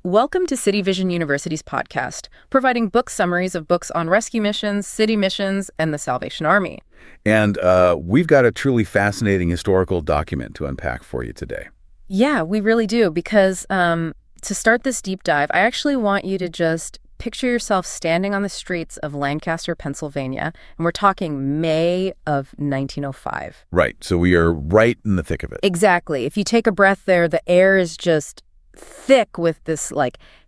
Welcome to City Vision University's podcast, providing book summaries of books on rescue missions, city missions, and the Salvation Army. And we've got a truly fascinating historical document to unpack for you today. Yeah, we really do, because to start this deep dive, I actually want you to just picture yourself standing on the streets of Lancaster, Pennsylvania, and we're talking May of 1905. Right, so we are right in the thick of it. Exactly. If you take a breath there, the air is just thick with this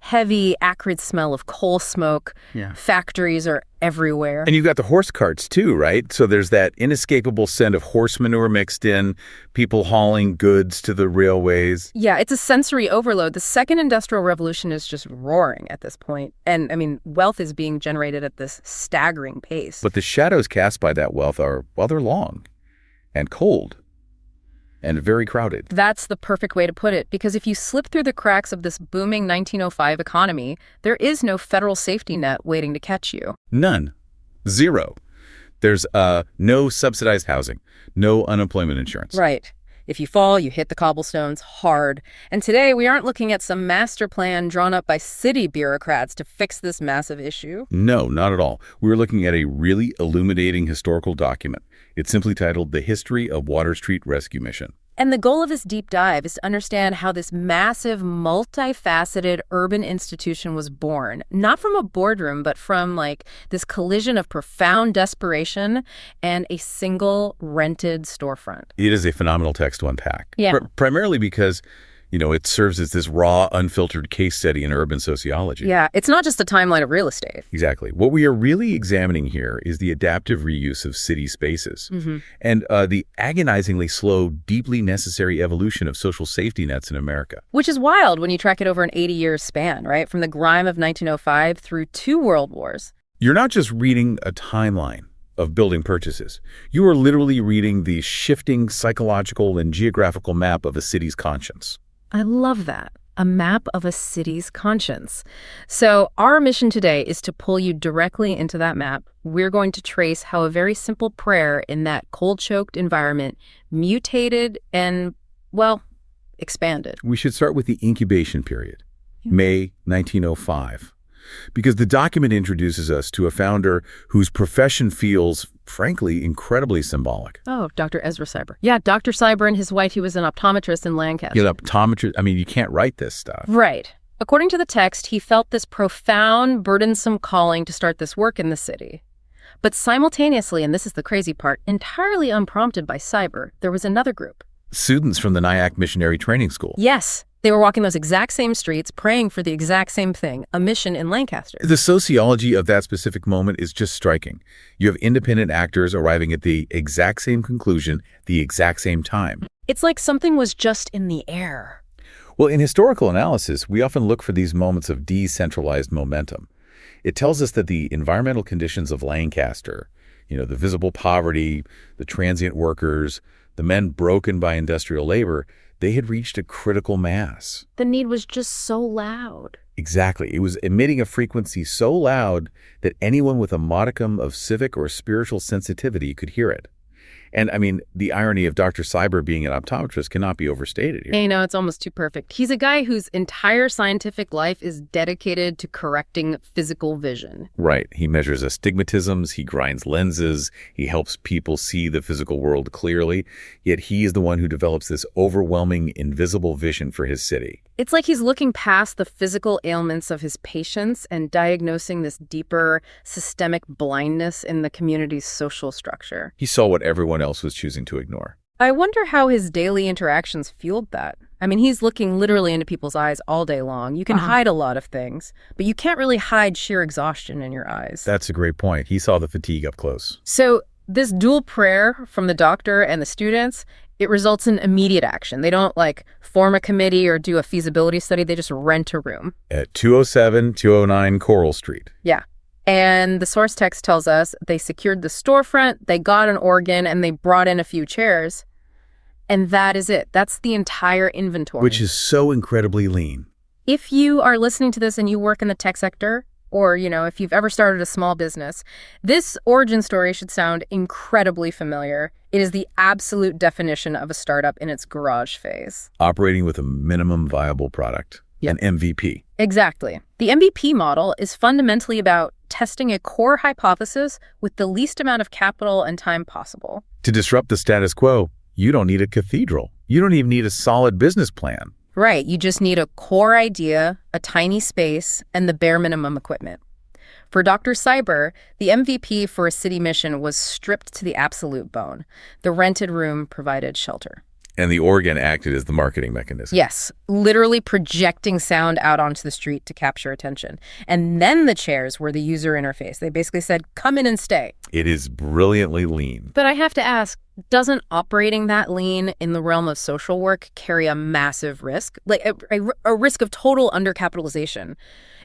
heavy, acrid smell of coal smoke. Yeah. Factories are everywhere. And you've got the horse carts too, right? So there's that inescapable scent of horse manure mixed in, people hauling goods to the railways. Yeah, it's a sensory overload. The second industrial revolution is just roaring at this point. And, wealth is being generated at this staggering pace. But the shadows cast by that wealth are, they're long and cold and very crowded. That's the perfect way to put it, because if you slip through the cracks of this booming 1905 economy, there is no federal safety net waiting to catch you. None. Zero. There's no subsidized housing, no unemployment insurance. Right. If you fall, you hit the cobblestones hard. And today, we aren't looking at some master plan drawn up by city bureaucrats to fix this massive issue. No, not at all. We're looking at a really illuminating historical document. It's simply titled The History of Water Street Rescue Mission. And the goal of this deep dive is to understand how this massive, multifaceted urban institution was born, not from a boardroom, but from this collision of profound desperation and a single rented storefront. It is a phenomenal text to unpack. Yeah. Primarily because, it serves as this raw, unfiltered case study in urban sociology. Yeah, it's not just a timeline of real estate. Exactly. What we are really examining here is the adaptive reuse of city spaces and the agonizingly slow, deeply necessary evolution of social safety nets in America. Which is wild when you track it over an 80-year span, right? From the grime of 1905 through 2 world wars. You're not just reading a timeline of building purchases. You are literally reading the shifting psychological and geographical map of a city's conscience. I love that. A map of a city's conscience. So our mission today is to pull you directly into that map. We're going to trace how a very simple prayer in that cold-choked environment mutated and, expanded. We should start with the incubation period, May 1905. Because the document introduces us to a founder whose profession feels, frankly, incredibly symbolic. Oh, Dr. Ezra Cyber. Yeah, Dr. Cyber and his wife, he was an optometrist in Lancaster. You can't write this stuff. Right. According to the text, he felt this profound, burdensome calling to start this work in the city. But simultaneously, and this is the crazy part, entirely unprompted by Cyber, there was another group. Students from the Nyack Missionary Training School. Yes. They were walking those exact same streets, praying for the exact same thing, a mission in Lancaster. The sociology of that specific moment is just striking. You have independent actors arriving at the exact same conclusion, the exact same time. It's like something was just in the air. Well, in historical analysis, we often look for these moments of decentralized momentum. It tells us that the environmental conditions of Lancaster, the visible poverty, the transient workers, the men broken by industrial labor, they had reached a critical mass. The need was just so loud. Exactly. It was emitting a frequency so loud that anyone with a modicum of civic or spiritual sensitivity could hear it. And the irony of Dr. Cyber being an optometrist cannot be overstated here. It's almost too perfect. He's a guy whose entire scientific life is dedicated to correcting physical vision. Right. He measures astigmatisms, he grinds lenses, he helps people see the physical world clearly, yet he is the one who develops this overwhelming invisible vision for his city. It's like he's looking past the physical ailments of his patients and diagnosing this deeper systemic blindness in the community's social structure. He saw what everyone else was choosing to ignore. I wonder how his daily interactions fueled that. He's looking literally into people's eyes all day long. You can hide a lot of things, but you can't really hide sheer exhaustion in your eyes. That's a great point. He saw the fatigue up close. So this dual prayer from the doctor and the students, it results in immediate action. They don't form a committee or do a feasibility study. They just rent a room. At 207-209 Coral Street. Yeah. And the source text tells us they secured the storefront, they got an organ, and they brought in a few chairs. And that is it. That's the entire inventory. Which is so incredibly lean. If you are listening to this and you work in the tech sector, or, if you've ever started a small business, this origin story should sound incredibly familiar. It is the absolute definition of a startup in its garage phase. Operating with a minimum viable product. Yep. an MVP. Exactly. The MVP model is fundamentally about testing a core hypothesis with the least amount of capital and time possible. To disrupt the status quo, you don't need a cathedral. You don't even need a solid business plan. Right. You just need a core idea, a tiny space, and the bare minimum equipment. For Dr. Cyber, the MVP for a city mission was stripped to the absolute bone. The rented room provided shelter. And the organ acted as the marketing mechanism. Yes, literally projecting sound out onto the street to capture attention. And then the chairs were the user interface. They basically said, come in and stay. It is brilliantly lean. But I have to ask, doesn't operating that lean in the realm of social work carry a massive risk? Like a risk of total undercapitalization?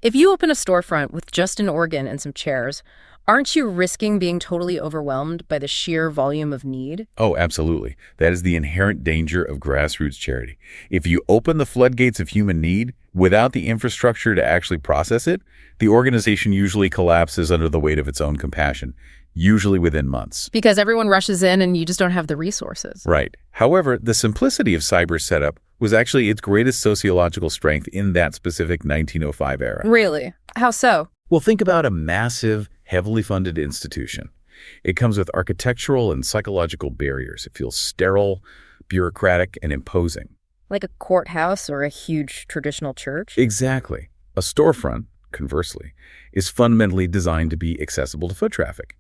If you open a storefront with just an organ and some chairs, aren't you risking being totally overwhelmed by the sheer volume of need? Oh, absolutely. That is the inherent danger of grassroots charity. If you open the floodgates of human need without the infrastructure to actually process it, the organization usually collapses under the weight of its own compassion, usually within months. Because everyone rushes in and you just don't have the resources. Right. However, the simplicity of Cyber's setup was actually its greatest sociological strength in that specific 1905 era. Really? How so? Well, think about a massive, heavily funded institution. It comes with architectural and psychological barriers. It feels sterile, bureaucratic, and imposing. Like a courthouse or a huge traditional church? Exactly. A storefront, conversely, is fundamentally designed to be accessible to foot traffic.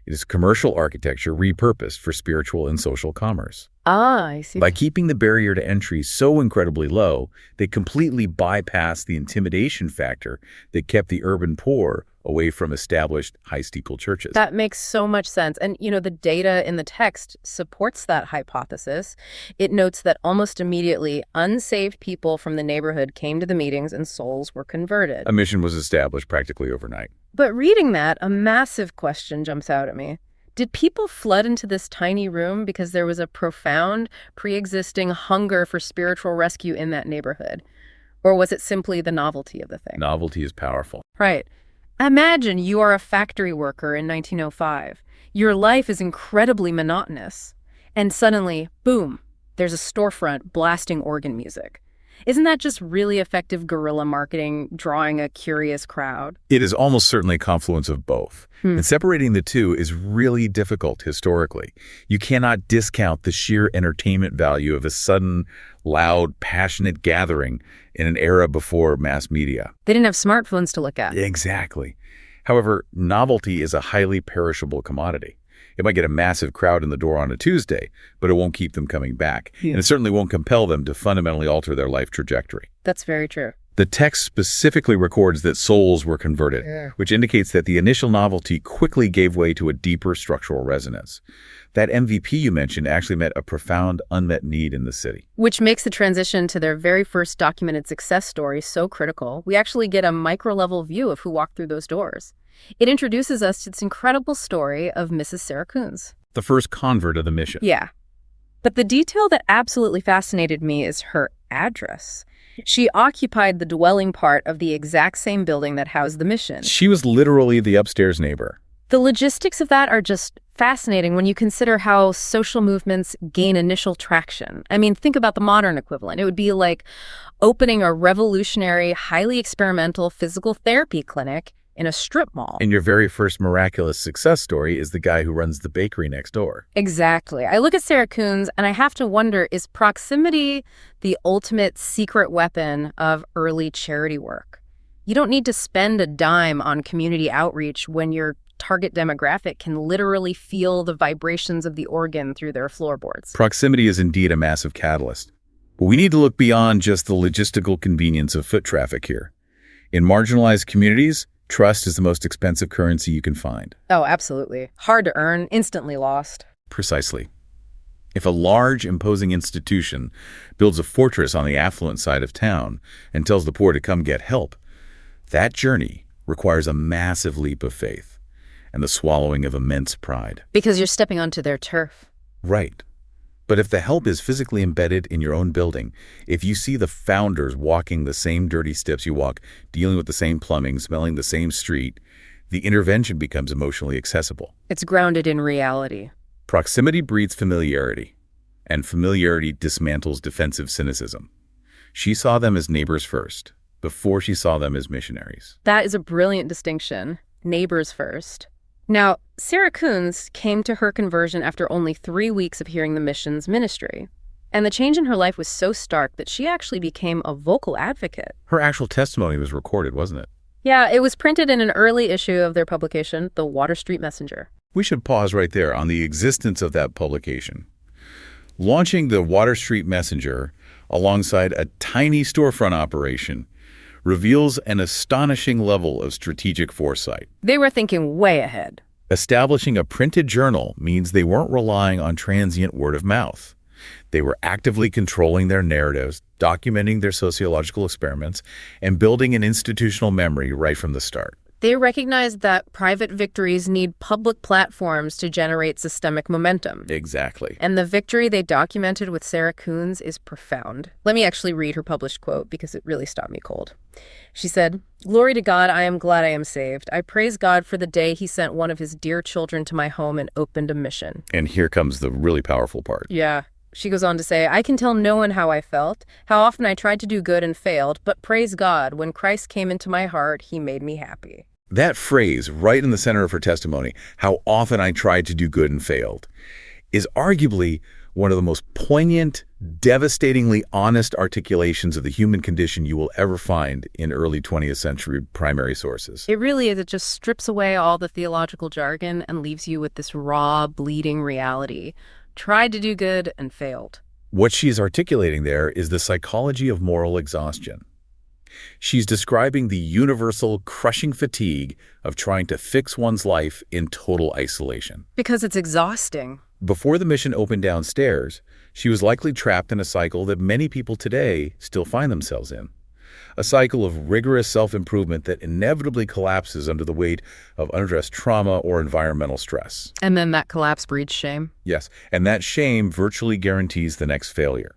It is commercial architecture repurposed for spiritual and social commerce. Ah, I see. By keeping the barrier to entry so incredibly low, they completely bypass the intimidation factor that kept the urban poor away from established high-steeple churches. That makes so much sense. And, the data in the text supports that hypothesis. It notes that almost immediately, unsaved people from the neighborhood came to the meetings and souls were converted. A mission was established practically overnight. But reading that, a massive question jumps out at me. Did people flood into this tiny room because there was a profound, pre-existing hunger for spiritual rescue in that neighborhood? Or was it simply the novelty of the thing? Novelty is powerful. Right. Imagine you are a factory worker in 1905. Your life is incredibly monotonous. And suddenly, boom, there's a storefront blasting organ music. Isn't that just really effective guerrilla marketing, drawing a curious crowd? It is almost certainly a confluence of both. And separating the two is really difficult historically. You cannot discount the sheer entertainment value of a sudden, loud, passionate gathering in an era before mass media. They didn't have smartphones to look at. Exactly. However, novelty is a highly perishable commodity. It might get a massive crowd in the door on a Tuesday, but it won't keep them coming back. Yeah. And it certainly won't compel them to fundamentally alter their life trajectory. That's very true. The text specifically records that souls were converted, which indicates that the initial novelty quickly gave way to a deeper structural resonance. That MVP you mentioned actually met a profound unmet need in the city. Which makes the transition to their very first documented success story so critical. We actually get a micro-level view of who walked through those doors. It introduces us to this incredible story of Mrs. Sarah Coons. The first convert of the mission. Yeah. But the detail that absolutely fascinated me is her address. She occupied the dwelling part of the exact same building that housed the mission. She was literally the upstairs neighbor. The logistics of that are just fascinating when you consider how social movements gain initial traction. I mean, think about the modern equivalent. It would be like opening a revolutionary, highly experimental physical therapy clinic in a strip mall. And your very first miraculous success story is the guy who runs the bakery next door. Exactly. I look at Sarah Coons and I have to wonder, is proximity the ultimate secret weapon of early charity work? You don't need to spend a dime on community outreach when your target demographic can literally feel the vibrations of the organ through their floorboards. Proximity is indeed a massive catalyst. But we need to look beyond just the logistical convenience of foot traffic here. In marginalized communities, trust is the most expensive currency you can find. Oh, absolutely. Hard to earn, instantly lost. Precisely. If a large, imposing institution builds a fortress on the affluent side of town and tells the poor to come get help, that journey requires a massive leap of faith and the swallowing of immense pride. Because you're stepping onto their turf. Right. But if the help is physically embedded in your own building, if you see the founders walking the same dirty steps you walk, dealing with the same plumbing, smelling the same street, the intervention becomes emotionally accessible. It's grounded in reality. Proximity breeds familiarity, and familiarity dismantles defensive cynicism. She saw them as neighbors first, before she saw them as missionaries. That is a brilliant distinction. Neighbors first. Now, Sarah Coons came to her conversion after only 3 weeks of hearing the mission's ministry. And the change in her life was so stark that she actually became a vocal advocate. Her actual testimony was recorded, wasn't it? Yeah, it was printed in an early issue of their publication, the Water Street Messenger. We should pause right there on the existence of that publication. Launching the Water Street Messenger alongside a tiny storefront operation reveals an astonishing level of strategic foresight. They were thinking way ahead. Establishing a printed journal means they weren't relying on transient word of mouth. They were actively controlling their narratives, documenting their sociological experiments, and building an institutional memory right from the start. They recognized that private victories need public platforms to generate systemic momentum. Exactly. And the victory they documented with Sarah Coons is profound. Let me actually read her published quote because it really stopped me cold. She said, "Glory to God, I am glad I am saved. I praise God for the day he sent one of his dear children to my home and opened a mission." And here comes the really powerful part. Yeah. She goes on to say, "I can tell no one how I felt, how often I tried to do good and failed, but praise God, when Christ came into my heart, he made me happy." That phrase, right in the center of her testimony, how often I tried to do good and failed, is arguably one of the most poignant, devastatingly honest articulations of the human condition you will ever find in early 20th century primary sources. It really is. It just strips away all the theological jargon and leaves you with this raw, bleeding reality. Tried to do good and failed. What she's articulating there is the psychology of moral exhaustion. She's describing the universal crushing fatigue of trying to fix one's life in total isolation. Because it's exhausting. Before the mission opened downstairs, she was likely trapped in a cycle that many people today still find themselves in. A cycle of rigorous self-improvement that inevitably collapses under the weight of unaddressed trauma or environmental stress. And then that collapse breeds shame. Yes, and that shame virtually guarantees the next failure.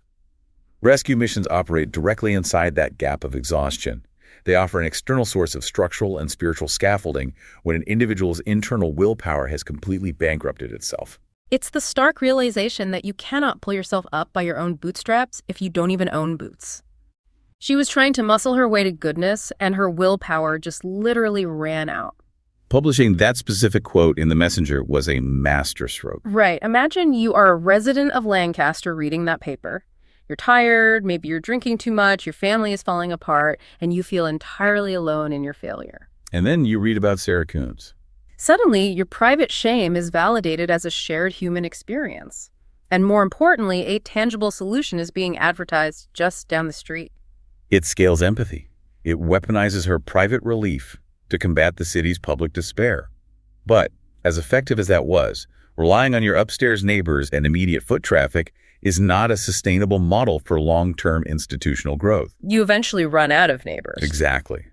Rescue missions operate directly inside that gap of exhaustion. They offer an external source of structural and spiritual scaffolding when an individual's internal willpower has completely bankrupted itself. It's the stark realization that you cannot pull yourself up by your own bootstraps if you don't even own boots. She was trying to muscle her way to goodness, and her willpower just literally ran out. Publishing that specific quote in the Messenger was a masterstroke. Right. Imagine you are a resident of Lancaster reading that paper. You're tired, maybe you're drinking too much, your family is falling apart, and you feel entirely alone in your failure. And then you read about Sarah Coons. Suddenly, your private shame is validated as a shared human experience. And more importantly, a tangible solution is being advertised just down the street. It scales empathy. It weaponizes her private relief to combat the city's public despair. But, as effective as that was, relying on your upstairs neighbors and immediate foot traffic is not a sustainable model for long-term institutional growth. You eventually run out of neighbors. Exactly.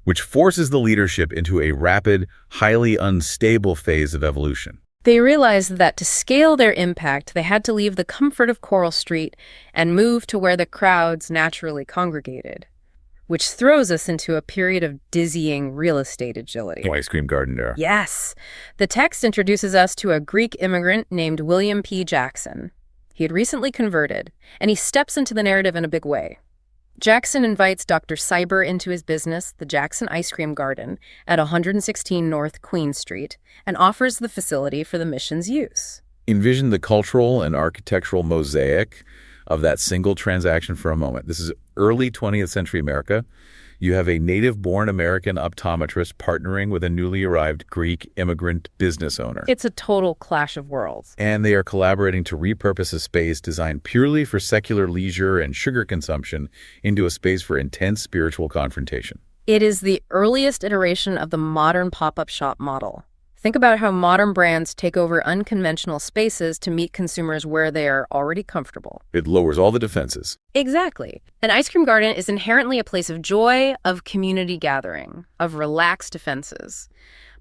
Which forces the leadership into a rapid, highly unstable phase of evolution. They realized that to scale their impact, they had to leave the comfort of Coral Street and move to where the crowds naturally congregated, which throws us into a period of dizzying real estate agility. Ice cream garden era. Yes. The text introduces us to a Greek immigrant named William P. Jackson. He had recently converted, and he steps into the narrative in a big way. Jackson invites Dr. Cyber into his business, the Jackson Ice Cream Garden, at 116 North Queen Street, and offers the facility for the mission's use. Envision the cultural and architectural mosaic of that single transaction for a moment. This is early 20th century America. You have a native-born American optometrist partnering with a newly arrived Greek immigrant business owner. It's a total clash of worlds. And they are collaborating to repurpose a space designed purely for secular leisure and sugar consumption into a space for intense spiritual confrontation. It is the earliest iteration of the modern pop-up shop model. Think about how modern brands take over unconventional spaces to meet consumers where they are already comfortable. It lowers all the defenses. Exactly. An ice cream garden is inherently a place of joy, of community gathering, of relaxed defenses.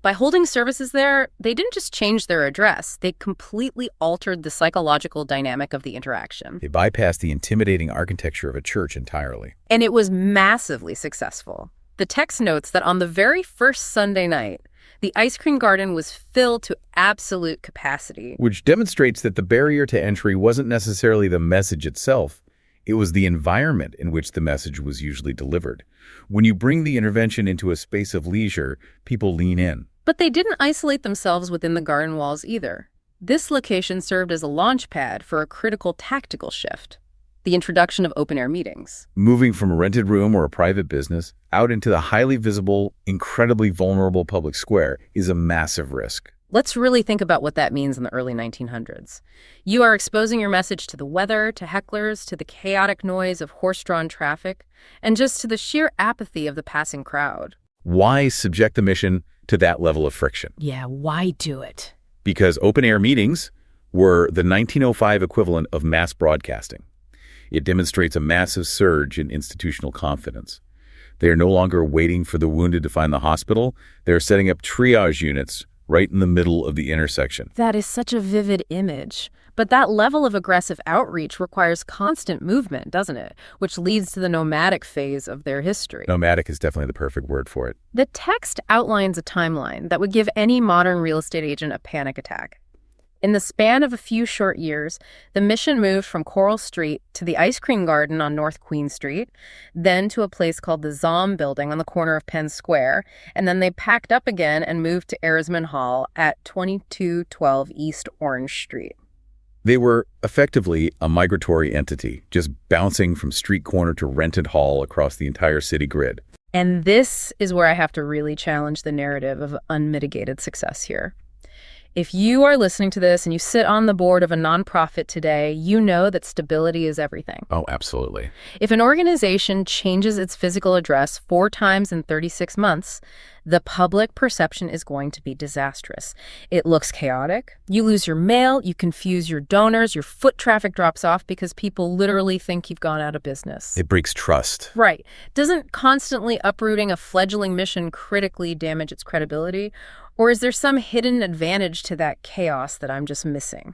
By holding services there, they didn't just change their address, they completely altered the psychological dynamic of the interaction. They bypassed the intimidating architecture of a church entirely. And it was massively successful. The text notes that on the very first Sunday night, the ice cream garden was filled to absolute capacity. Which demonstrates that the barrier to entry wasn't necessarily the message itself. It was the environment in which the message was usually delivered. When you bring the intervention into a space of leisure, people lean in. But they didn't isolate themselves within the garden walls either. This location served as a launch pad for a critical tactical shift, the introduction of open-air meetings. Moving from a rented room or a private business out into the highly visible, incredibly vulnerable public square is a massive risk. Let's really think about what that means in the early 1900s. You are exposing your message to the weather, to hecklers, to the chaotic noise of horse-drawn traffic, and just to the sheer apathy of the passing crowd. Why subject the mission to that level of friction? Yeah, why do it? Because open-air meetings were the 1905 equivalent of mass broadcasting. It demonstrates a massive surge in institutional confidence. They are no longer waiting for the wounded to find the hospital. They're setting up triage units right in the middle of the intersection. That is such a vivid image. But that level of aggressive outreach requires constant movement, doesn't it? Which leads to the nomadic phase of their history. Nomadic is definitely the perfect word for it. The text outlines a timeline that would give any modern real estate agent a panic attack. In the span of a few short years, the mission moved from Coral Street to the Ice Cream Garden on North Queen Street, then to a place called the Zom Building on the corner of Penn Square, and then they packed up again and moved to Arisman Hall at 2212 East Orange Street. They were effectively a migratory entity, just bouncing from street corner to rented hall across the entire city grid. And this is where I have to really challenge the narrative of unmitigated success here. If you are listening to this and you sit on the board of a nonprofit today, you know that stability is everything. Oh, absolutely. If an organization changes its physical address 4 times in 36 months, the public perception is going to be disastrous. It looks chaotic. You lose your mail, you confuse your donors, your foot traffic drops off because people literally think you've gone out of business. It breaks trust. Right. Doesn't constantly uprooting a fledgling mission critically damage its credibility? Or is there some hidden advantage to that chaos that I'm just missing?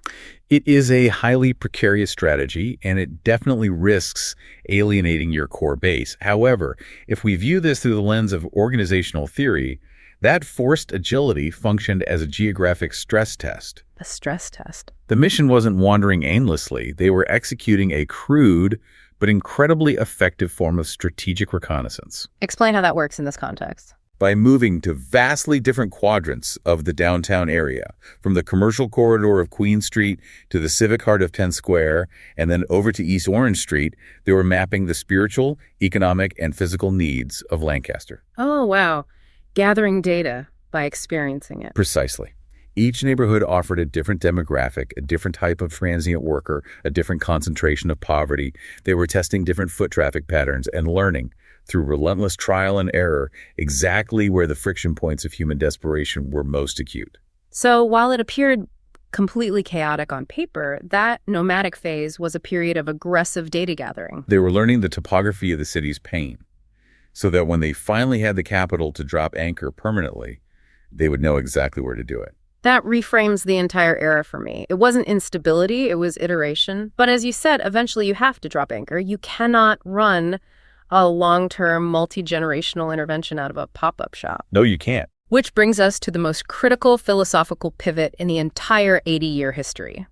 It is a highly precarious strategy, and it definitely risks alienating your core base. However, if we view this through the lens of organizational theory, that forced agility functioned as a geographic stress test. A stress test. The mission wasn't wandering aimlessly. They were executing a crude but incredibly effective form of strategic reconnaissance. Explain how that works in this context. By moving to vastly different quadrants of the downtown area, from the commercial corridor of Queen Street to the civic heart of Penn Square, and then over to East Orange Street, they were mapping the spiritual, economic, and physical needs of Lancaster. Oh, wow. Gathering data by experiencing it. Precisely. Each neighborhood offered a different demographic, a different type of transient worker, a different concentration of poverty. They were testing different foot traffic patterns and learning, through relentless trial and error, exactly where the friction points of human desperation were most acute. So while it appeared completely chaotic on paper, that nomadic phase was a period of aggressive data gathering. They were learning the topography of the city's pain, so that when they finally had the capital to drop anchor permanently, they would know exactly where to do it. That reframes the entire era for me. It wasn't instability, it was iteration. But as you said, eventually you have to drop anchor. You cannot run a long-term, multi-generational intervention out of a pop-up shop. No, you can't. Which brings us to the most critical philosophical pivot in the entire 80-year history.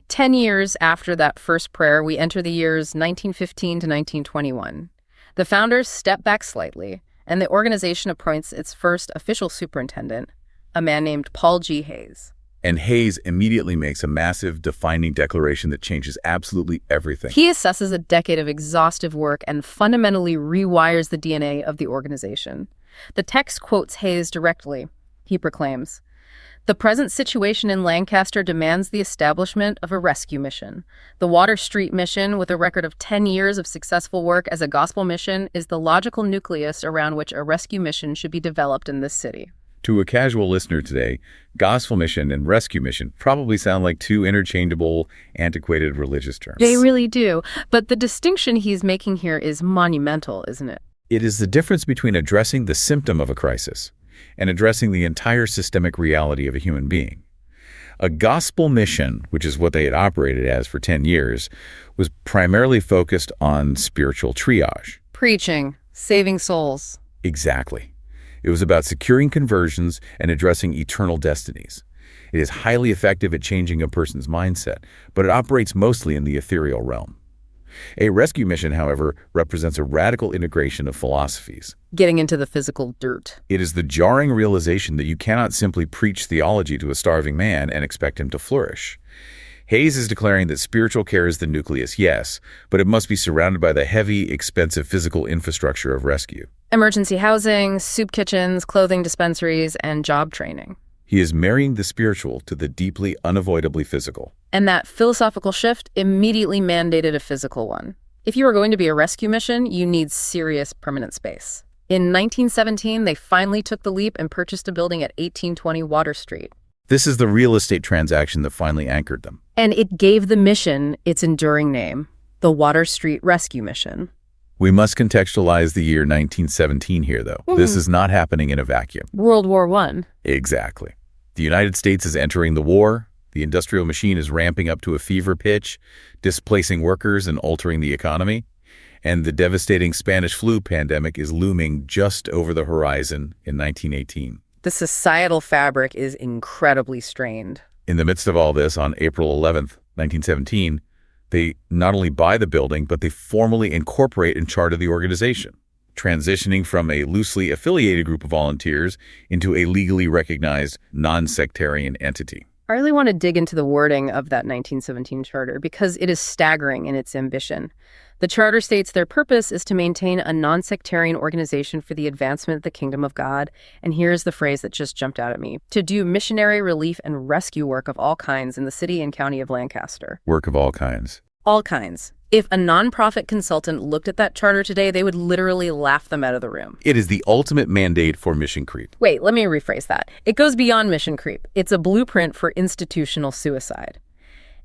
10 years after that first prayer, we enter the years 1915 to 1921. The founders step back slightly, and the organization appoints its first official superintendent, a man named Paul G. Hayes. And Hayes immediately makes a massive, defining declaration that changes absolutely everything. He assesses a decade of exhaustive work and fundamentally rewires the DNA of the organization. The text quotes Hayes directly. He proclaims, "The present situation in Lancaster demands the establishment of a rescue mission. The Water Street mission, with a record of 10 years of successful work as a gospel mission, is the logical nucleus around which a rescue mission should be developed in this city." To a casual listener today, gospel mission and rescue mission probably sound like two interchangeable, antiquated religious terms. They really do. But the distinction he's making here is monumental, isn't it? It is the difference between addressing the symptom of a crisis and addressing the entire systemic reality of a human being. A gospel mission, which is what they had operated as for 10 years, was primarily focused on spiritual triage. Preaching, saving souls. Exactly. It was about securing conversions and addressing eternal destinies. It is highly effective at changing a person's mindset, but it operates mostly in the ethereal realm. A rescue mission, however, represents a radical integration of philosophies. Getting into the physical dirt. It is the jarring realization that you cannot simply preach theology to a starving man and expect him to flourish. Hayes is declaring that spiritual care is the nucleus, yes, but it must be surrounded by the heavy, expensive physical infrastructure of rescue. Emergency housing, soup kitchens, clothing dispensaries, and job training. He is marrying the spiritual to the deeply, unavoidably physical. And that philosophical shift immediately mandated a physical one. If you are going to be a rescue mission, you need serious permanent space. In 1917, they finally took the leap and purchased a building at 1820 Water Street. This is the real estate transaction that finally anchored them. And it gave the mission its enduring name, the Water Street Rescue Mission. We must contextualize the year 1917 here, though. This is not happening in a vacuum. World War I. Exactly. The United States is entering the war. The industrial machine is ramping up to a fever pitch, displacing workers and altering the economy. And the devastating Spanish flu pandemic is looming just over the horizon in 1918. The societal fabric is incredibly strained. In the midst of all this, on April 11th, 1917, they not only buy the building, but they formally incorporate and charter the organization, transitioning from a loosely affiliated group of volunteers into a legally recognized non-sectarian entity. I really want to dig into the wording of that 1917 charter because it is staggering in its ambition. The charter states their purpose is to maintain a non-sectarian organization for the advancement of the kingdom of God. And here's the phrase that just jumped out at me: to do missionary relief and rescue work of all kinds in the city and county of Lancaster. Work of all kinds. All kinds. If a nonprofit consultant looked at that charter today, they would literally laugh them out of the room. It is the ultimate mandate for mission creep. Wait, let me rephrase that. It goes beyond mission creep. It's a blueprint for institutional suicide.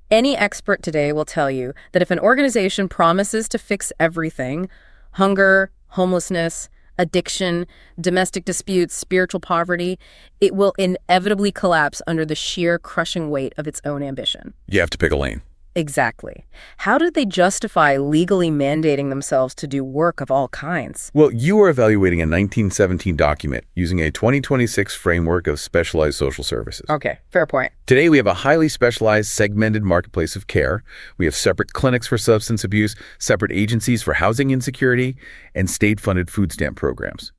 Any expert today will tell you that if an organization promises to fix everything, hunger, homelessness, addiction, domestic disputes, spiritual poverty, it will inevitably collapse under the sheer crushing weight of its own ambition. You have to pick a lane. Exactly. How did they justify legally mandating themselves to do work of all kinds? Well, you are evaluating a 1917 document using a 2026 framework of specialized social services. Okay, fair point. Today, we have a highly specialized, segmented marketplace of care. We have separate clinics for substance abuse, separate agencies for housing insecurity, and state-funded food stamp programs.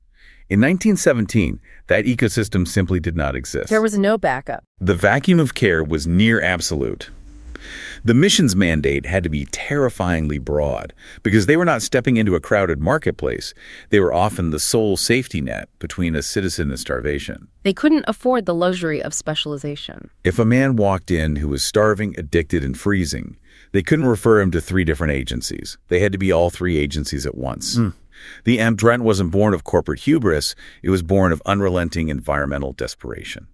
In 1917, that ecosystem simply did not exist. There was no backup. The vacuum of care was near absolute. The mission's mandate had to be terrifyingly broad because they were not stepping into a crowded marketplace. They were often the sole safety net between a citizen and starvation. They couldn't afford the luxury of specialization. If a man walked in who was starving, addicted, and freezing, they couldn't refer him to 3 different agencies. They had to be all 3 agencies at once. The Amdrent wasn't born of corporate hubris. It was born of unrelenting environmental desperation.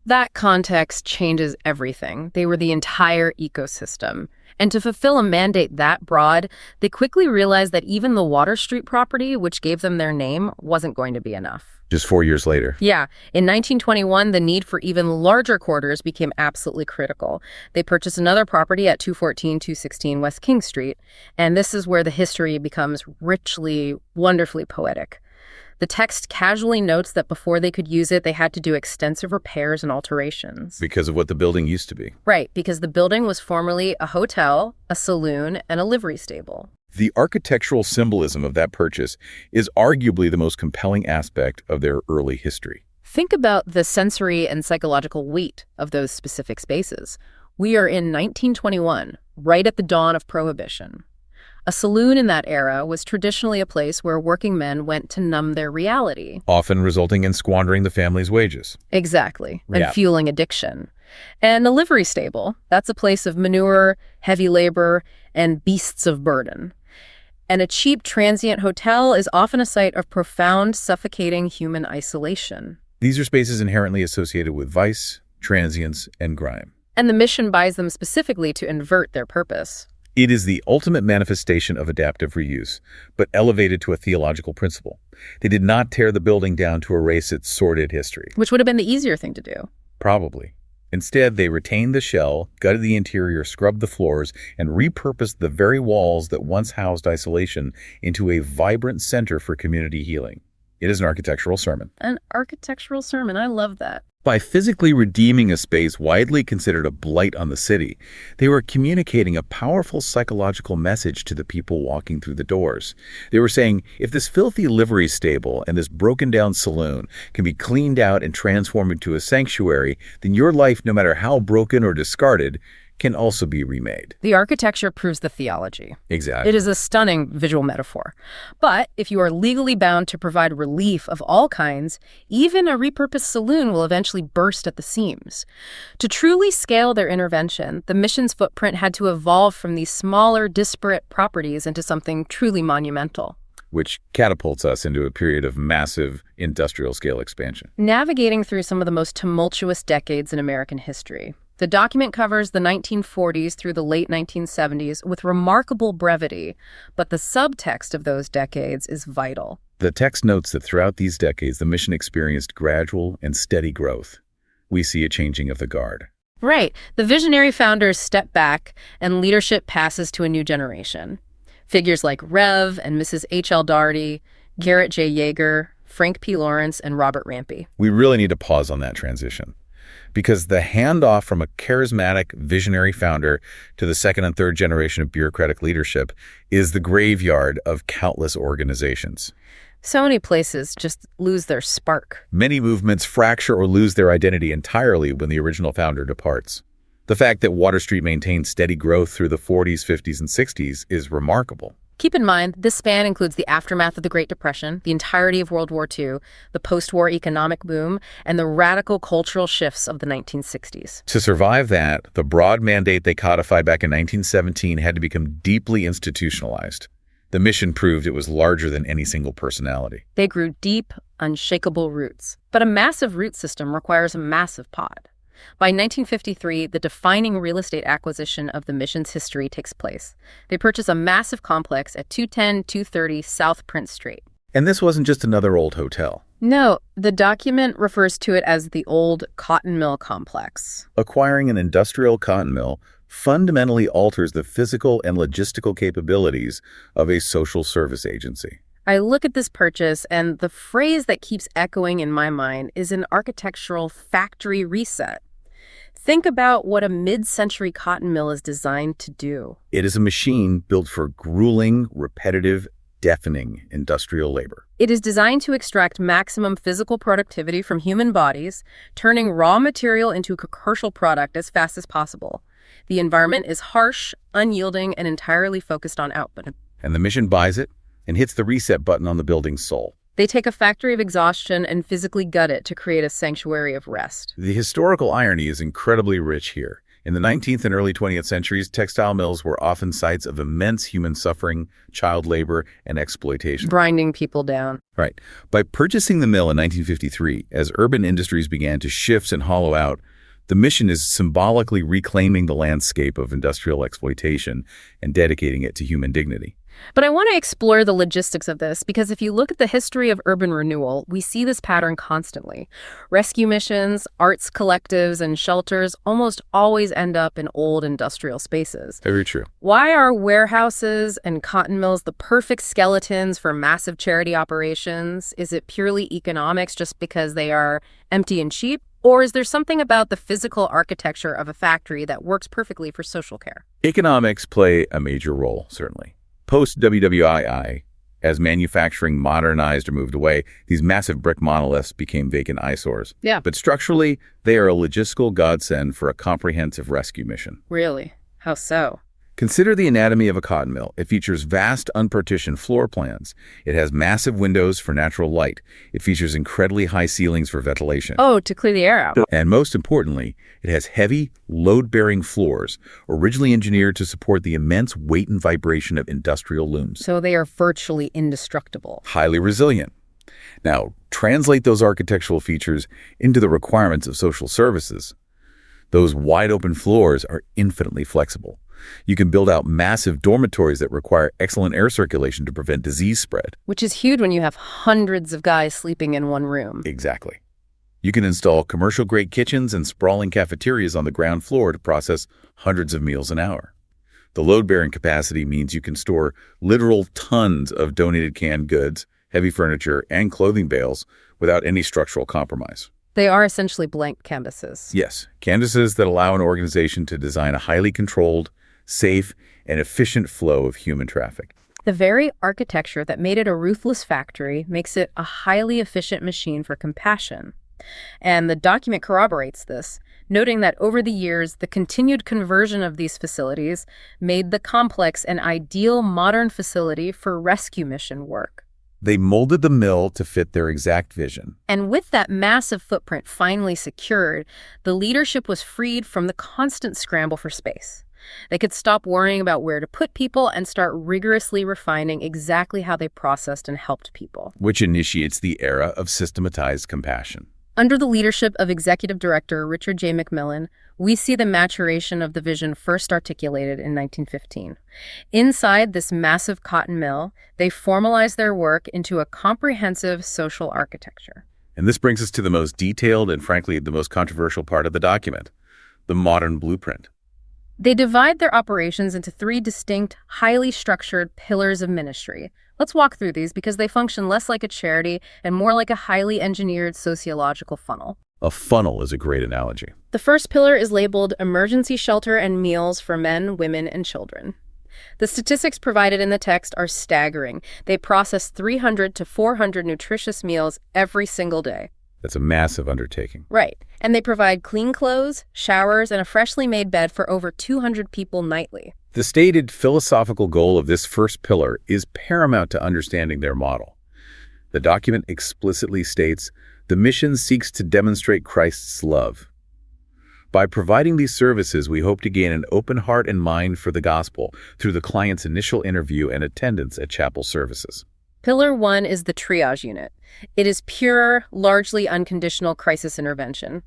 That context changes everything. They were the entire ecosystem. And to fulfill a mandate that broad, they quickly realized that even the Water Street property, which gave them their name, wasn't going to be enough. Just 4 years later. Yeah. In 1921, the need for even larger quarters became absolutely critical. They purchased another property at 216 West King Street, and this is where the history becomes richly, wonderfully poetic. The text casually notes that before they could use it, they had to do extensive repairs and alterations. Because of what the building used to be. Right, because the building was formerly a hotel, a saloon, and a livery stable. The architectural symbolism of that purchase is arguably the most compelling aspect of their early history. Think about the sensory and psychological weight of those specific spaces. We are in 1921, right at the dawn of Prohibition. A saloon in that era was traditionally a place where working men went to numb their reality. Often resulting in squandering the family's wages. Exactly, and Yeah. fueling addiction. And a livery stable, that's a place of manure, heavy labor, and beasts of burden. And a cheap transient hotel is often a site of profound, suffocating human isolation. These are spaces inherently associated with vice, transience, and grime. And the mission buys them specifically to invert their purpose. It is the ultimate manifestation of adaptive reuse, but elevated to a theological principle. They did not tear the building down to erase its sordid history. Which would have been the easier thing to do. Probably. Instead, they retained the shell, gutted the interior, scrubbed the floors, and repurposed the very walls that once housed isolation into a vibrant center for community healing. It is an architectural sermon. An architectural sermon, I love that. By physically redeeming a space widely considered a blight on the city, they were communicating a powerful psychological message to the people walking through the doors. They were saying, if this filthy livery stable and this broken-down saloon can be cleaned out and transformed into a sanctuary, then your life, no matter how broken or discarded, can also be remade. The architecture proves the theology. Exactly. It is a stunning visual metaphor. But if you are legally bound to provide relief of all kinds, even a repurposed saloon will eventually burst at the seams. To truly scale their intervention, the mission's footprint had to evolve from these smaller, disparate properties into something truly monumental. Which catapults us into a period of massive industrial-scale expansion. Navigating through some of the most tumultuous decades in American history. The document covers the 1940s through the late 1970s with remarkable brevity, but the subtext of those decades is vital. The text notes that throughout these decades, the mission experienced gradual and steady growth. We see a changing of the guard. Right. The visionary founders step back, and leadership passes to a new generation. Figures like Rev and Mrs. H.L. Daugherty, Garrett J. Yeager, Frank P. Lawrence, and Robert Rampey. We really need to pause on that transition, because the handoff from a charismatic, visionary founder to the second and third generation of bureaucratic leadership is the graveyard of countless organizations. So many places just lose their spark. Many movements fracture or lose their identity entirely when the original founder departs. The fact that Water Street maintained steady growth through the 40s, 50s, and 60s is remarkable. Keep in mind, this span includes the aftermath of the Great Depression, the entirety of World War II, the post-war economic boom, and the radical cultural shifts of the 1960s. To survive that, the broad mandate they codified back in 1917 had to become deeply institutionalized. The mission proved it was larger than any single personality. They grew deep, unshakable roots. But a massive root system requires a massive pod. By 1953, the defining real estate acquisition of the mission's history takes place. They purchase a massive complex at 210-230 South Prince Street. And this wasn't just another old hotel. No, the document refers to it as the old cotton mill complex. Acquiring an industrial cotton mill fundamentally alters the physical and logistical capabilities of a social service agency. I look at this purchase, and the phrase that keeps echoing in my mind is an architectural factory reset. Think about what a mid-century cotton mill is designed to do. It is a machine built for grueling, repetitive, deafening industrial labor. It is designed to extract maximum physical productivity from human bodies, turning raw material into a commercial product as fast as possible. The environment is harsh, unyielding, and entirely focused on output. And the mission buys it and hits the reset button on the building's soul. They take a factory of exhaustion and physically gut it to create a sanctuary of rest. The historical irony is incredibly rich here. In the 19th and early 20th centuries, textile mills were often sites of immense human suffering, child labor, and exploitation. Grinding people down. Right. By purchasing the mill in 1953, as urban industries began to shift and hollow out, the mission is symbolically reclaiming the landscape of industrial exploitation and dedicating it to human dignity. But I want to explore the logistics of this, because if you look at the history of urban renewal, we see this pattern constantly. Rescue missions, arts collectives, and shelters almost always end up in old industrial spaces. Very true. Why are warehouses and cotton mills the perfect skeletons for massive charity operations? Is it purely economics just because they are empty and cheap? Or is there something about the physical architecture of a factory that works perfectly for social care? Economics play a major role, certainly. Post-WWII, as manufacturing modernized or moved away, these massive brick monoliths became vacant eyesores. Yeah. But structurally, they are a logistical godsend for a comprehensive rescue mission. Really? How so? Consider the anatomy of a cotton mill. It features vast, unpartitioned floor plans. It has massive windows for natural light. It features incredibly high ceilings for ventilation. Oh, to clear the air out. And most importantly, it has heavy, load-bearing floors, originally engineered to support the immense weight and vibration of industrial looms. So they are virtually indestructible. Highly resilient. Now, translate those architectural features into the requirements of social services. Those wide-open floors are infinitely flexible. You can build out massive dormitories that require excellent air circulation to prevent disease spread. Which is huge when you have hundreds of guys sleeping in one room. Exactly. You can install commercial-grade kitchens and sprawling cafeterias on the ground floor to process hundreds of meals an hour. The load-bearing capacity means you can store literal tons of donated canned goods, heavy furniture, and clothing bales without any structural compromise. They are essentially blank canvases. Yes, canvases that allow an organization to design a highly controlled, safe, and efficient flow of human traffic. The very architecture that made it a ruthless factory makes it a highly efficient machine for compassion. And the document corroborates this, noting that over the years, the continued conversion of these facilities made the complex an ideal modern facility for rescue mission work. They molded the mill to fit their exact vision. And with that massive footprint finally secured, the leadership was freed from the constant scramble for space. They could stop worrying about where to put people and start rigorously refining exactly how they processed and helped people. Which initiates the era of systematized compassion. Under the leadership of Executive Director Richard J. McMillan, we see the maturation of the vision first articulated in 1915. Inside this massive cotton mill, they formalized their work into a comprehensive social architecture. And this brings us to the most detailed and, frankly, the most controversial part of the document, the modern blueprint. They divide their operations into 3 distinct, highly structured pillars of ministry. Let's walk through these because they function less like a charity and more like a highly engineered sociological funnel. A funnel is a great analogy. The first pillar is labeled Emergency Shelter and Meals for Men, Women, and Children. The statistics provided in the text are staggering. They process 300 to 400 nutritious meals every single day. That's a massive undertaking. Right. And they provide clean clothes, showers, and a freshly made bed for over 200 people nightly. The stated philosophical goal of this first pillar is paramount to understanding their model. The document explicitly states, the mission seeks to demonstrate Christ's love. By providing these services, we hope to gain an open heart and mind for the gospel through the client's initial interview and attendance at chapel services. Pillar 1 is the triage unit. It is pure, largely unconditional crisis intervention.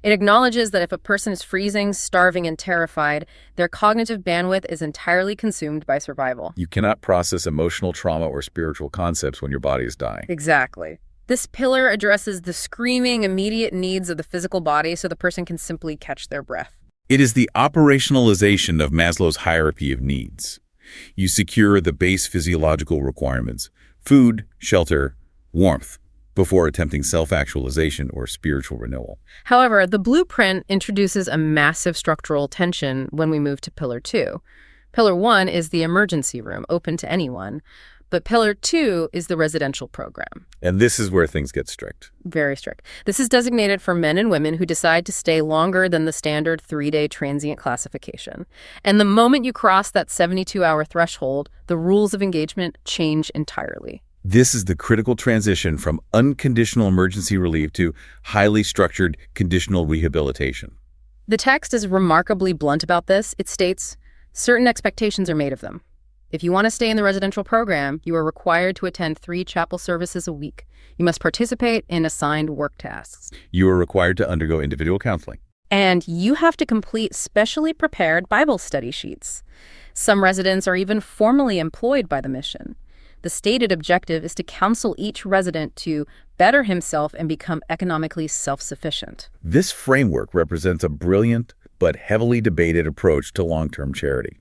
It acknowledges that if a person is freezing, starving, and terrified, their cognitive bandwidth is entirely consumed by survival. You cannot process emotional trauma or spiritual concepts when your body is dying. Exactly. This pillar addresses the screaming, immediate needs of the physical body so the person can simply catch their breath. It is the operationalization of Maslow's hierarchy of needs. You secure the base physiological requirements, food, shelter, warmth, before attempting self-actualization or spiritual renewal. However, the blueprint introduces a massive structural tension when we move to Pillar 2. Pillar 1 is the emergency room, open to anyone, but Pillar 2 is the residential program. And this is where things get strict. Very strict. This is designated for men and women who decide to stay longer than the standard 3-day transient classification. And the moment you cross that 72-hour threshold, the rules of engagement change entirely. This is the critical transition from unconditional emergency relief to highly structured conditional rehabilitation. The text is remarkably blunt about this. It states, certain expectations are made of them. If you want to stay in the residential program, you are required to attend 3 chapel services a week. You must participate in assigned work tasks. You are required to undergo individual counseling. And you have to complete specially prepared Bible study sheets. Some residents are even formally employed by the mission. The stated objective is to counsel each resident to better himself and become economically self-sufficient. This framework represents a brilliant but heavily debated approach to long-term charity.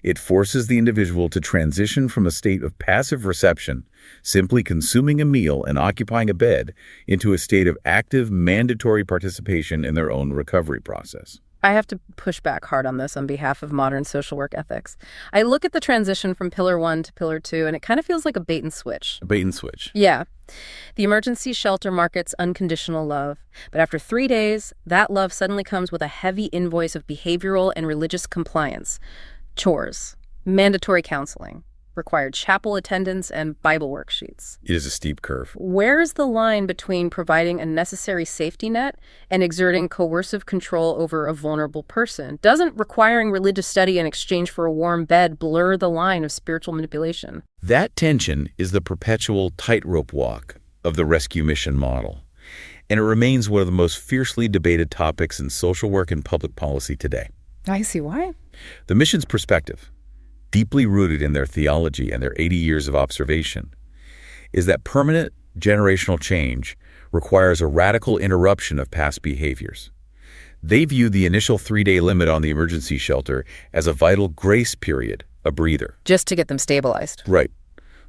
It forces the individual to transition from a state of passive reception, simply consuming a meal and occupying a bed, into a state of active, mandatory participation in their own recovery process. I have to push back hard on this on behalf of modern social work ethics. I look at the transition from Pillar 1 to Pillar 2, and it kind of feels like a bait and switch. A bait and switch. Yeah. The emergency shelter markets unconditional love. But after 3 days, that love suddenly comes with a heavy invoice of behavioral and religious compliance. Chores, mandatory counseling, required chapel attendance, and Bible worksheets. It is a steep curve. Where's the line between providing a necessary safety net and exerting coercive control over a vulnerable person? Doesn't requiring religious study in exchange for a warm bed blur the line of spiritual manipulation? That tension is the perpetual tightrope walk of the rescue mission model, and it remains one of the most fiercely debated topics in social work and public policy today. I see why. The mission's perspective, deeply rooted in their theology and their 80 years of observation, is that permanent generational change requires a radical interruption of past behaviors. They view the initial 3-day limit on the emergency shelter as a vital grace period, a breather. Just to get them stabilized. Right.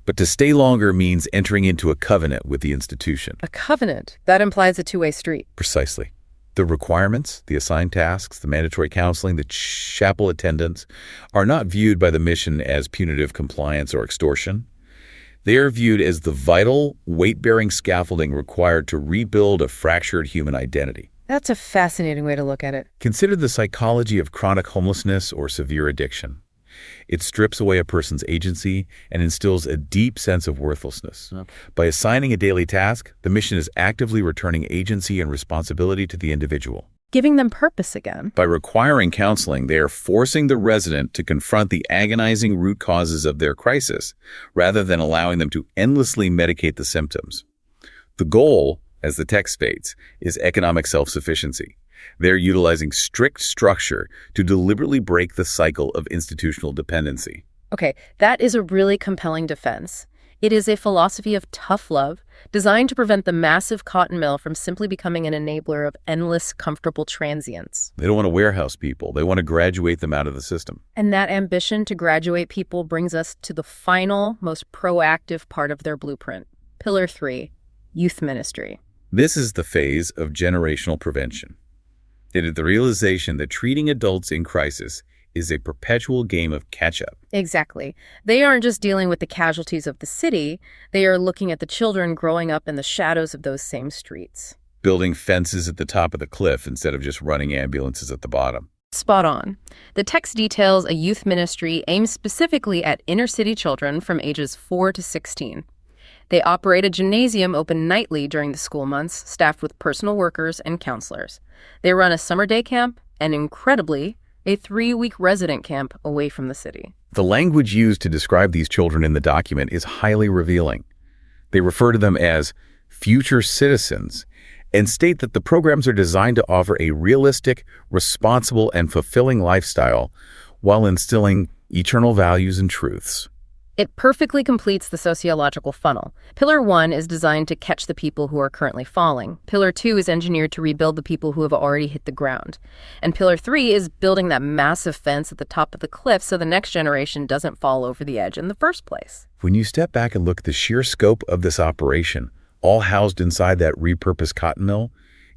But to stay longer means entering into a covenant with the institution. A covenant. That implies a two-way street. Precisely. The requirements, the assigned tasks, the mandatory counseling, the chapel attendance are not viewed by the mission as punitive compliance or extortion. They are viewed as the vital, weight-bearing scaffolding required to rebuild a fractured human identity. That's a fascinating way to look at it. Consider the psychology of chronic homelessness or severe addiction. It strips away a person's agency and instills a deep sense of worthlessness. Okay. By assigning a daily task, the mission is actively returning agency and responsibility to the individual. Giving them purpose again. By requiring counseling, they are forcing the resident to confront the agonizing root causes of their crisis, rather than allowing them to endlessly medicate the symptoms. The goal, as the text states, is economic self-sufficiency. They're utilizing strict structure to deliberately break the cycle of institutional dependency. Okay, that is a really compelling defense. It is a philosophy of tough love, designed to prevent the massive cotton mill from simply becoming an enabler of endless, comfortable transients. They don't want to warehouse people. They want to graduate them out of the system. And that ambition to graduate people brings us to the final, most proactive part of their blueprint. Pillar 3, youth ministry. This is the phase of generational prevention. It is the realization that treating adults in crisis is a perpetual game of catch-up. Exactly. They aren't just dealing with the casualties of the city, they are looking at the children growing up in the shadows of those same streets. Building fences at the top of the cliff instead of just running ambulances at the bottom. Spot on. The text details a youth ministry aimed specifically at inner-city children from ages 4 to 16. They operate a gymnasium open nightly during the school months, staffed with personal workers and counselors. They run a summer day camp and, incredibly, a 3-week resident camp away from the city. The language used to describe these children in the document is highly revealing. They refer to them as future citizens and state that the programs are designed to offer a realistic, responsible, and fulfilling lifestyle while instilling eternal values and truths. It perfectly completes the sociological funnel. Pillar 1 is designed to catch the people who are currently falling. Pillar 2 is engineered to rebuild the people who have already hit the ground. And Pillar 3 is building that massive fence at the top of the cliff so the next generation doesn't fall over the edge in the first place. When you step back and look at the sheer scope of this operation, all housed inside that repurposed cotton mill,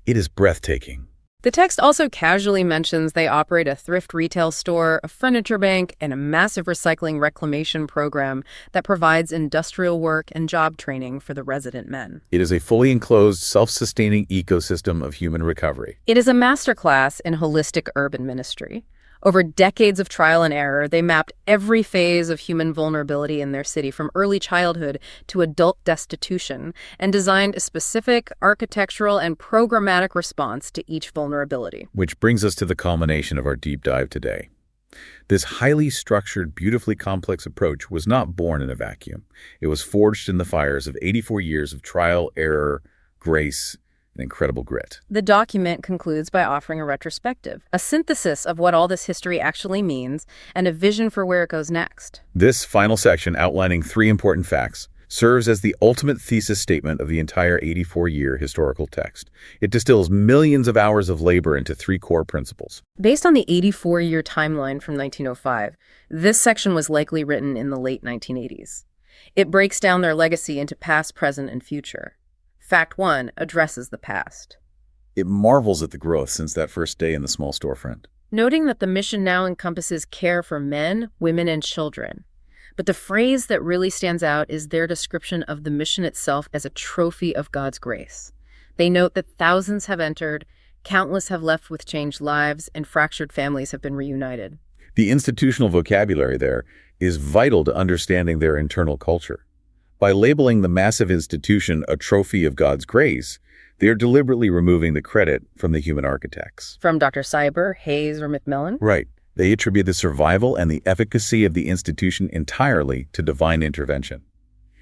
it is breathtaking. The text also casually mentions they operate a thrift retail store, a furniture bank, and a massive recycling reclamation program that provides industrial work and job training for the resident men. It is a fully enclosed, self-sustaining ecosystem of human recovery. It is a masterclass in holistic urban ministry. Over decades of trial and error, they mapped every phase of human vulnerability in their city, from early childhood to adult destitution, and designed a specific architectural and programmatic response to each vulnerability. Which brings us to the culmination of our deep dive today. This highly structured, beautifully complex approach was not born in a vacuum. It was forged in the fires of 84 years of trial, error, grace, and incredible grit. The document concludes by offering a retrospective, a synthesis of what all this history actually means, and a vision for where it goes next. This final section, outlining 3 important facts, serves as the ultimate thesis statement of the entire 84-year historical text. It distills millions of hours of labor into 3 core principles. Based on the 84-year timeline from 1905, this section was likely written in the late 1980s. It breaks down their legacy into past, present, and future. Fact 1 addresses the past. It marvels at the growth since that first day in the small storefront. Noting that the mission now encompasses care for men, women, and children. But the phrase that really stands out is their description of the mission itself as a trophy of God's grace. They note that thousands have entered, countless have left with changed lives, and fractured families have been reunited. The institutional vocabulary there is vital to understanding their internal culture. By labeling the massive institution a trophy of God's grace, they are deliberately removing the credit from the human architects. From Dr. Cyber, Hayes, or McMillan? Right. They attribute the survival and the efficacy of the institution entirely to divine intervention.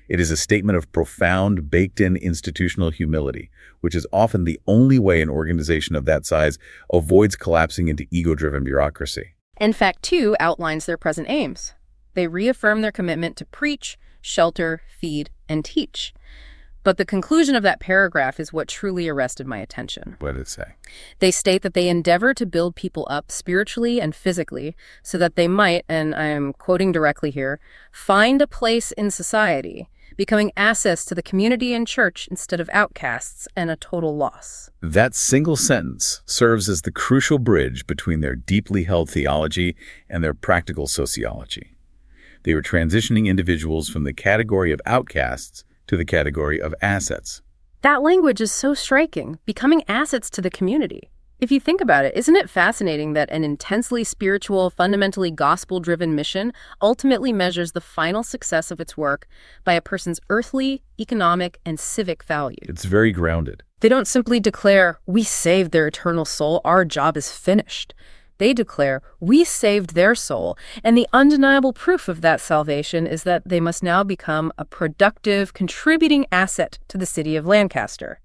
It is a statement of profound, baked-in institutional humility, which is often the only way an organization of that size avoids collapsing into ego-driven bureaucracy. And Fact 2 outlines their present aims. They reaffirm their commitment to preach, shelter, feed, and teach. But the conclusion of that paragraph is what truly arrested my attention. What did it say? They state that they endeavor to build people up spiritually and physically so that they might, and I'm quoting directly here, find a place in society, becoming assets to the community and church instead of outcasts and a total loss. That single sentence serves as the crucial bridge between their deeply held theology and their practical sociology. They were transitioning individuals from the category of outcasts to the category of assets. That language is so striking, becoming assets to the community. If you think about it, isn't it fascinating that an intensely spiritual, fundamentally gospel-driven mission ultimately measures the final success of its work by a person's earthly, economic, and civic value? It's very grounded. They don't simply declare, we saved their eternal soul, our job is finished. They declare, we saved their soul, and the undeniable proof of that salvation is that they must now become a productive, contributing asset to the city of Lancaster.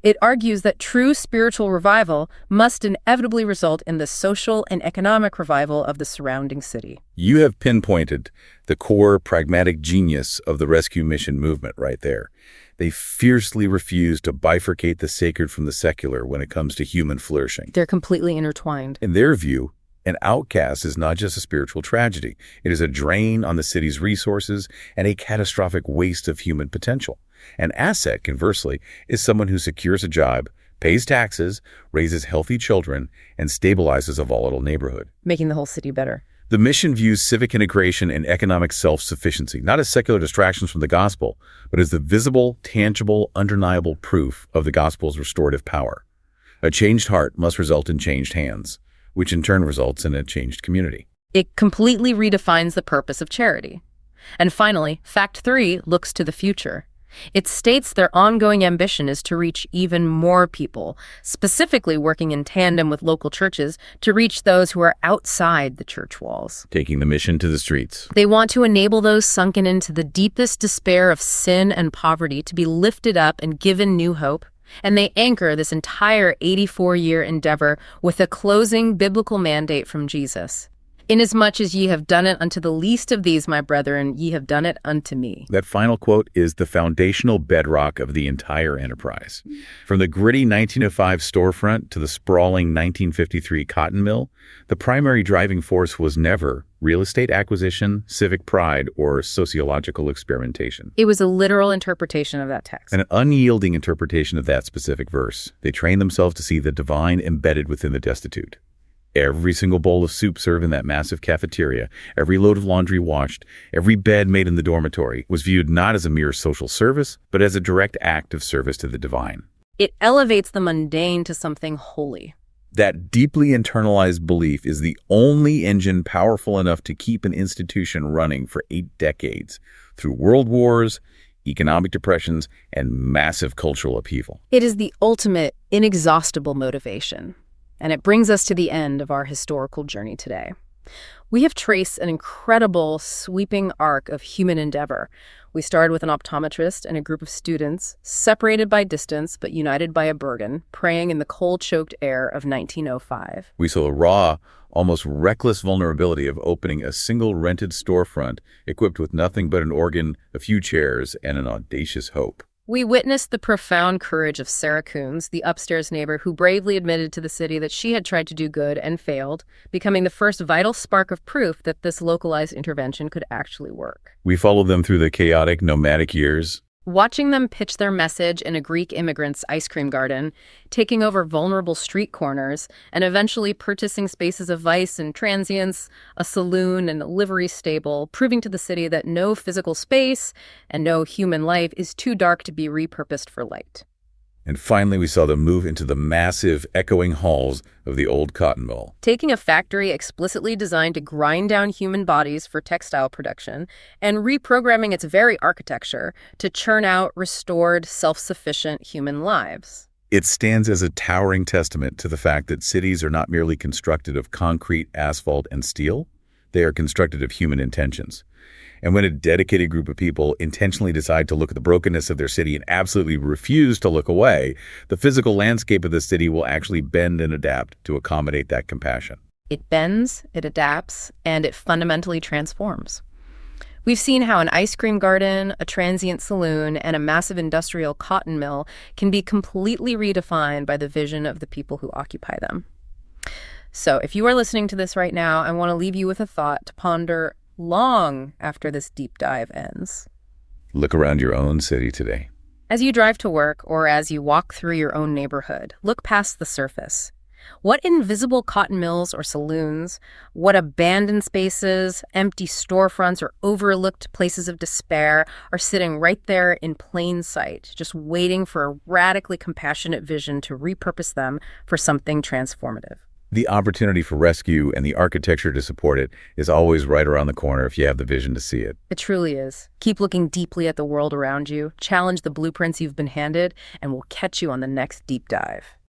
It argues that true spiritual revival must inevitably result in the social and economic revival of the surrounding city. You have pinpointed the core pragmatic genius of the rescue mission movement right there. They fiercely refuse to bifurcate the sacred from the secular when it comes to human flourishing. They're completely intertwined. In their view, an outcast is not just a spiritual tragedy. It is a drain on the city's resources and a catastrophic waste of human potential. An asset, conversely, is someone who secures a job, pays taxes, raises healthy children, and stabilizes a volatile neighborhood, Making the whole city better. The mission views civic integration and economic self-sufficiency not as secular distractions from the gospel, but as the visible, tangible, undeniable proof of the gospel's restorative power. A changed heart must result in changed hands, which in turn results in a changed community. It completely redefines the purpose of charity. And finally, Fact 3 looks to the future. It states their ongoing ambition is to reach even more people, specifically working in tandem with local churches to reach those who are outside the church walls. Taking the mission to the streets. They want to enable those sunken into the deepest despair of sin and poverty to be lifted up and given new hope. And they anchor this entire 84-year endeavor with a closing biblical mandate from Jesus. Inasmuch as ye have done it unto the least of these, my brethren, ye have done it unto me. That final quote is the foundational bedrock of the entire enterprise. From the gritty 1905 storefront to the sprawling 1953 cotton mill, the primary driving force was never real estate acquisition, civic pride, or sociological experimentation. It was a literal interpretation of that text. An unyielding interpretation of that specific verse. They trained themselves to see the divine embedded within the destitute. Every single bowl of soup served in that massive cafeteria, every load of laundry washed, every bed made in the dormitory was viewed not as a mere social service, but as a direct act of service to the divine. It elevates the mundane to something holy. That deeply internalized belief is the only engine powerful enough to keep an institution running for 8 decades, through world wars, economic depressions, and massive cultural upheaval. It is the ultimate, inexhaustible motivation. And it brings us to the end of our historical journey today. We have traced an incredible, sweeping arc of human endeavor. We started with an optometrist and a group of students, separated by distance but united by a burden, praying in the cold-choked air of 1905. We saw the raw, almost reckless vulnerability of opening a single rented storefront equipped with nothing but an organ, a few chairs, and an audacious hope. We witnessed the profound courage of Sarah Coons, the upstairs neighbor who bravely admitted to the city that she had tried to do good and failed, becoming the first vital spark of proof that this localized intervention could actually work. We followed them through the chaotic, nomadic years. Watching them pitch their message in a Greek immigrant's ice cream garden, taking over vulnerable street corners, and eventually purchasing spaces of vice and transience, a saloon and a livery stable, proving to the city that no physical space and no human life is too dark to be repurposed for light. And finally, we saw them move into the massive, echoing halls of the old cotton mill. Taking a factory explicitly designed to grind down human bodies for textile production and reprogramming its very architecture to churn out restored, self-sufficient human lives. It stands as a towering testament to the fact that cities are not merely constructed of concrete, asphalt, and steel. They are constructed of human intentions. And when a dedicated group of people intentionally decide to look at the brokenness of their city and absolutely refuse to look away, the physical landscape of the city will actually bend and adapt to accommodate that compassion. It bends, it adapts, and it fundamentally transforms. We've seen how an ice cream garden, a transient saloon, and a massive industrial cotton mill can be completely redefined by the vision of the people who occupy them. So if you are listening to this right now, I want to leave you with a thought to ponder long after this deep dive ends. Look around your own city today. As you drive to work or as you walk through your own neighborhood, look past the surface. What invisible cotton mills or saloons, what abandoned spaces, empty storefronts, or overlooked places of despair are sitting right there in plain sight, just waiting for a radically compassionate vision to repurpose them for something transformative? The opportunity for rescue and the architecture to support it is always right around the corner if you have the vision to see it. It truly is. Keep looking deeply at the world around you, challenge the blueprints you've been handed, and we'll catch you on the next deep dive.